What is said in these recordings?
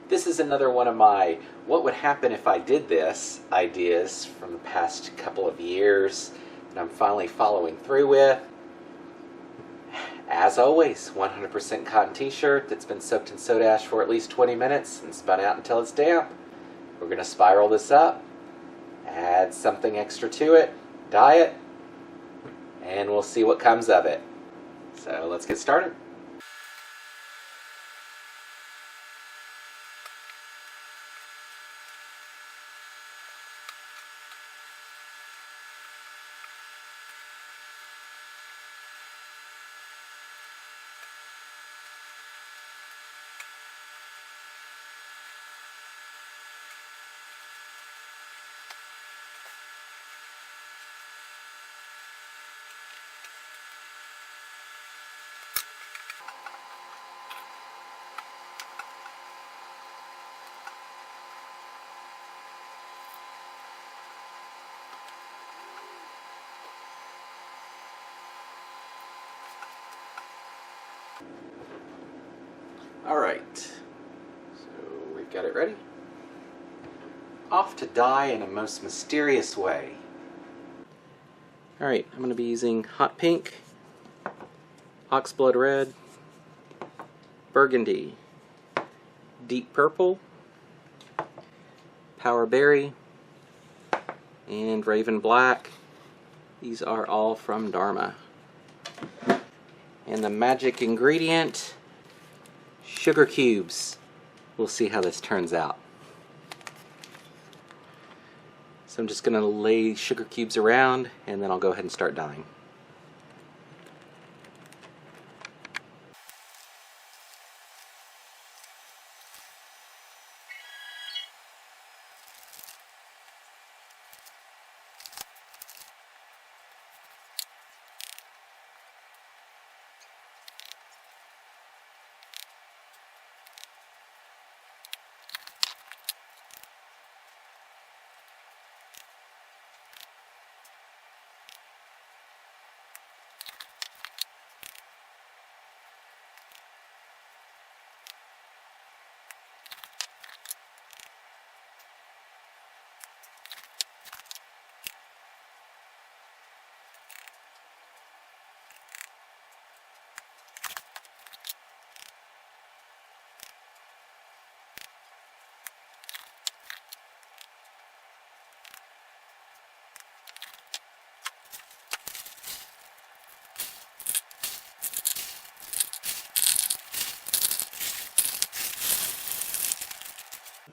This is another one of my what would happen if I did this ideas from the past couple of years that I'm finally following through with. As always, 100% cotton t-shirt that's been soaked in soda ash for at least 20 minutes and spun out until it's damp. We're going to spiral this up, add something extra to it, dye it, and we'll see what comes of it. So let's get started. Alright, so we've got it ready. Off to dye in a most mysterious way. Alright, I'm going to be using hot pink, oxblood red, burgundy, deep purple, power berry, and raven black. These are all from Dharma. And the magic ingredient, sugar cubes. We'll see how this turns out. So I'm just going to lay sugar cubes around and then I'll go ahead and start dyeing.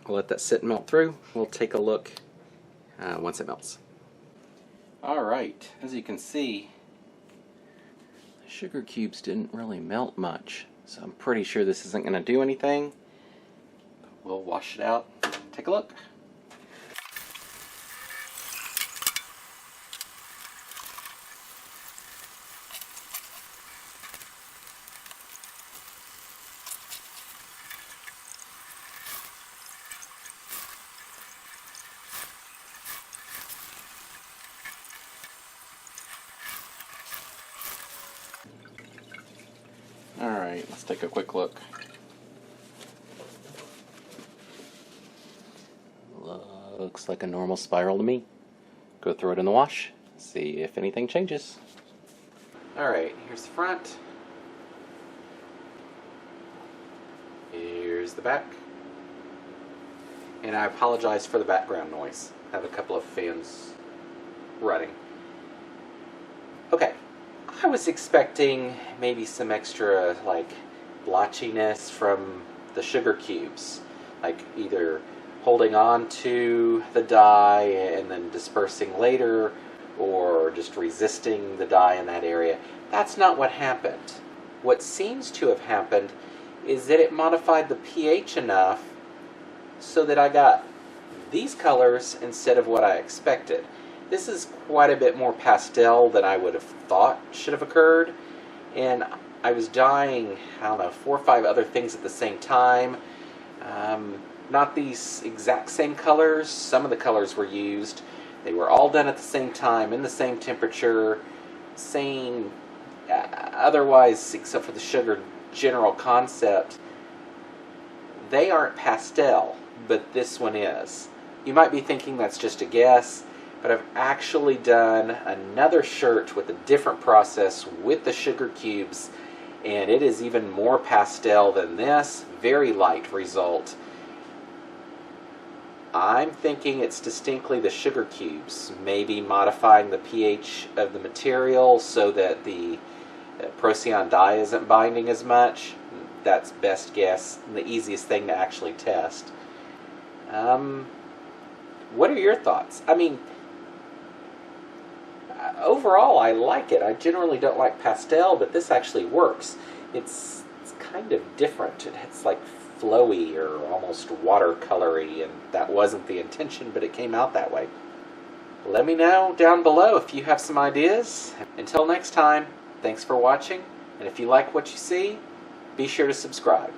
I'll let that sit and melt through. We'll take a look once it melts. Alright, as you can see, the sugar cubes didn't really melt much, so I'm pretty sure this isn't going to do anything. But we'll wash it out. Take a look. Alright, let's take a quick look. Looks like a normal spiral to me. Go throw it in the wash, see if anything changes. Alright, here's the front. Here's the back. And I apologize for the background noise. I have a couple of fans running. Okay. I was expecting maybe some extra like blotchiness from the sugar cubes, like either holding on to the dye and then dispersing later, or just resisting the dye in that area. That's not what happened. What seems to have happened is that it modified the pH enough so that I got these colors instead of what I expected. This is quite a bit more pastel than I would have thought should have occurred, and I was dyeing, I don't know, 4 or 5 other things at the same time. Not these exact same colors. Some of the colors were used. They were all done at the same time, in the same temperature, same, otherwise, except for the sugar general concept, they aren't pastel, but this one is. You might be thinking that's just a guess, but I've actually done another shirt with a different process with the sugar cubes, and it is even more pastel than this. Very light result. I'm thinking it's distinctly the sugar cubes, maybe modifying the pH of the material so that the Procion dye isn't binding as much. That's best guess, and the easiest thing to actually test. What are your thoughts? I mean, overall I like it. I generally don't like pastel, but this actually works. It's kind of different. It's like flowy or almost watercolory, and that wasn't the intention, but it came out that way. Let me know down below if you have some ideas. Until next time, thanks for watching, and if you like what you see, be sure to subscribe.